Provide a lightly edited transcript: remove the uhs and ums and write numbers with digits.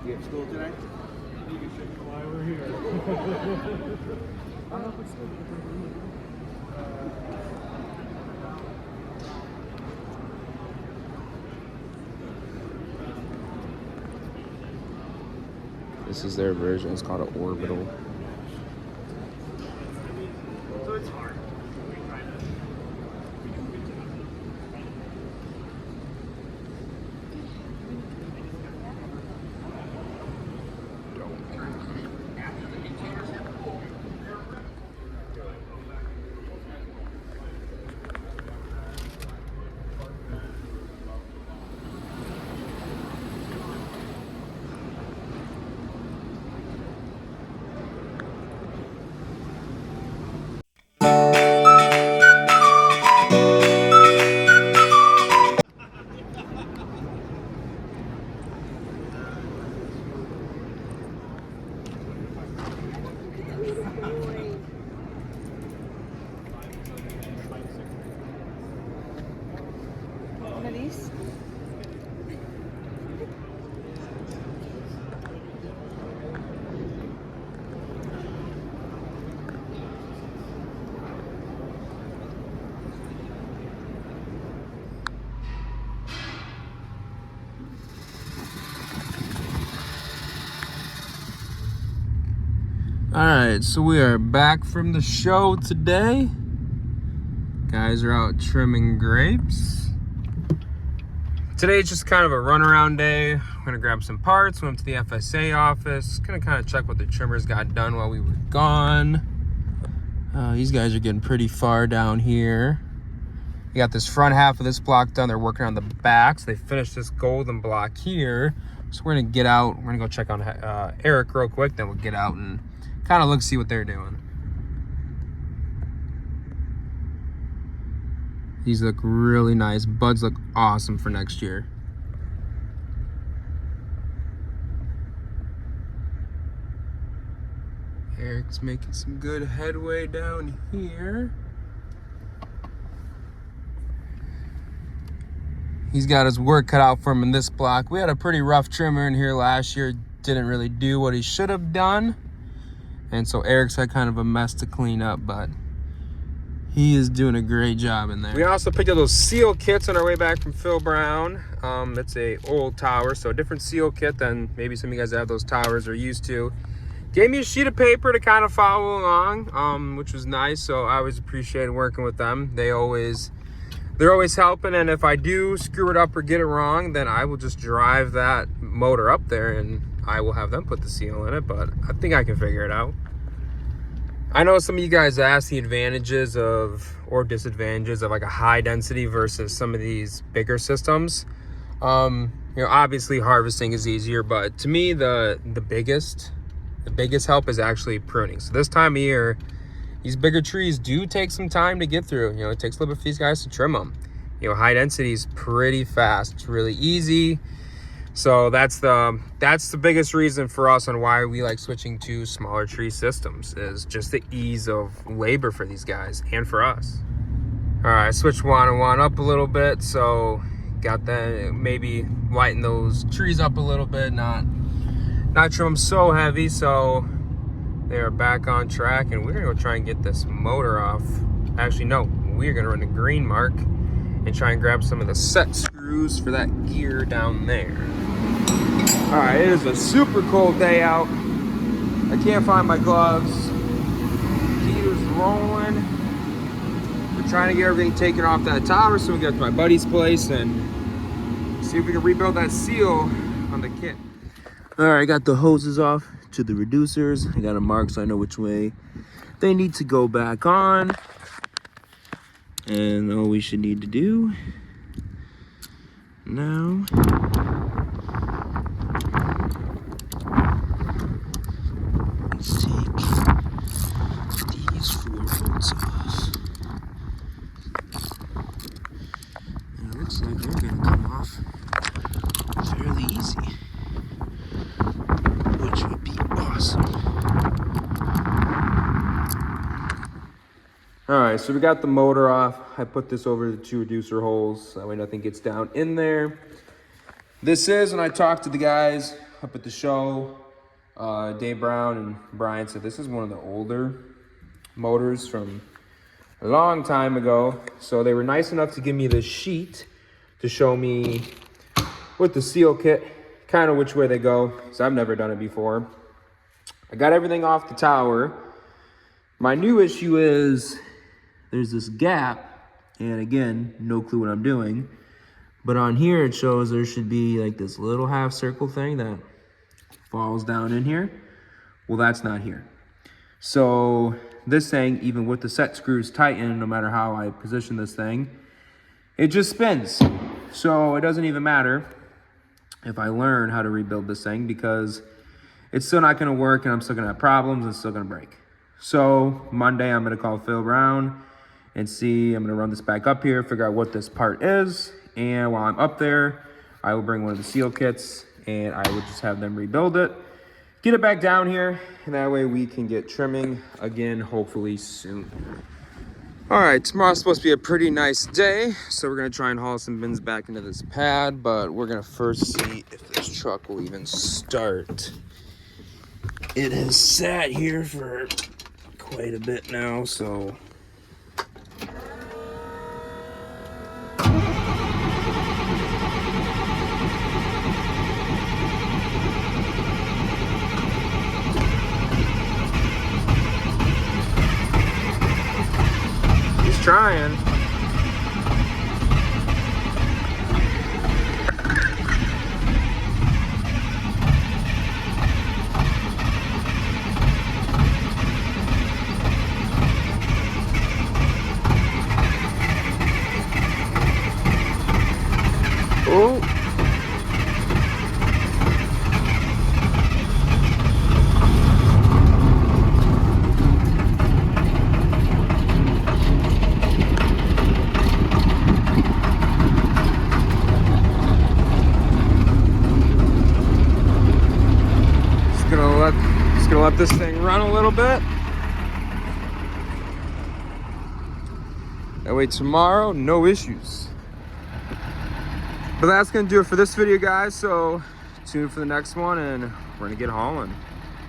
You have school today? You can check why we're here. This is their version. It's called an orbital. So it's hard. One of these? All right, so we are back from the show today. Guys are out trimming grapes. Today's just kind of a runaround day. We're gonna grab some parts, went to the FSA office, gonna kind of check what the trimmers got done while we were gone. These guys are getting pretty far down here. We got this front half of this block done. They're working on the back, so they finished this golden block here. So we're gonna get out. We're gonna go check on Eric real quick, then we'll get out and kind of look, see what they're doing. These look really nice. Buds look awesome for next year. Eric's making some good headway down here. He's got his work cut out for him in this block. We had a pretty rough trimmer in here last year. Didn't really do what he should have done. And so Eric's had kind of a mess to clean up, but he is doing a great job in there. We also picked up those seal kits on our way back from Phil Brown. It's a old tower, so a different seal kit than maybe some of you guys that have those towers are used to. Gave me a sheet of paper to kind of follow along, which was nice. So I always appreciate working with them. They're always helping, and if I do screw it up or get it wrong, then I will just drive that motor up there and I will have them put the seal in it, but I think I can figure it out. I know some of you guys ask the advantages of or disadvantages of like a high density versus some of these bigger systems. You know, obviously harvesting is easier, but to me the biggest help is actually pruning. So this time of year, these bigger trees do take some time to get through. You know, it takes a little bit for these guys to trim them. You know, high density is pretty fast. It's really easy. So that's the biggest reason for us on why we like switching to smaller tree systems, is just the ease of labor for these guys and for us. All right, switch one up a little bit. So got that, maybe lighten those trees up a little bit, not trim them so heavy. So they are back on track, and we're gonna go try and get this motor off. Actually, no, we're gonna run the green mark and try and grab some of the set screws for that gear down there. All right, it is a super cold day out. I can't find my gloves. Heater's rolling. We're trying to get everything taken off that tower so we get to my buddy's place and see if we can rebuild that seal on the kit. All right, I got the hoses off to the reducers. I got them marked so I know which way they need to go back on. And all we should need to do now is take these 4 bolts off. And it looks like they're gonna come off fairly easy. things. All right, so we got the motor off. I put this over the 2 reducer holes. That way nothing gets down in there. This is, when I talked to the guys up at the show, Dave Brown and Brian said this is one of the older motors from a long time ago. So they were nice enough to give me this sheet to show me with the seal kit, kind of which way they go, because I've never done it before. I got everything off the tower. My new issue is there's this gap, and again, no clue what I'm doing. But on here, it shows there should be like this little half circle thing that falls down in here. Well, that's not here. So this thing, even with the set screws tightened, no matter how I position this thing, it just spins. So it doesn't even matter if I learn how to rebuild this thing, because it's still not gonna work and I'm still gonna have problems and it's still gonna break. So Monday, I'm gonna call Phil Brown and see, I'm gonna run this back up here, figure out what this part is. And while I'm up there, I will bring one of the seal kits and I will just have them rebuild it, get it back down here, and that way we can get trimming again, hopefully soon. All right, tomorrow's supposed to be a pretty nice day, so we're gonna try and haul some bins back into this pad, but we're gonna first see if this truck will even start. It has sat here for quite a bit now, so. He's trying. Oh. Just gonna let this thing run a little bit. That way tomorrow, no issues. But that's gonna do it for this video, guys. So tune in for the next one and we're gonna get hauling.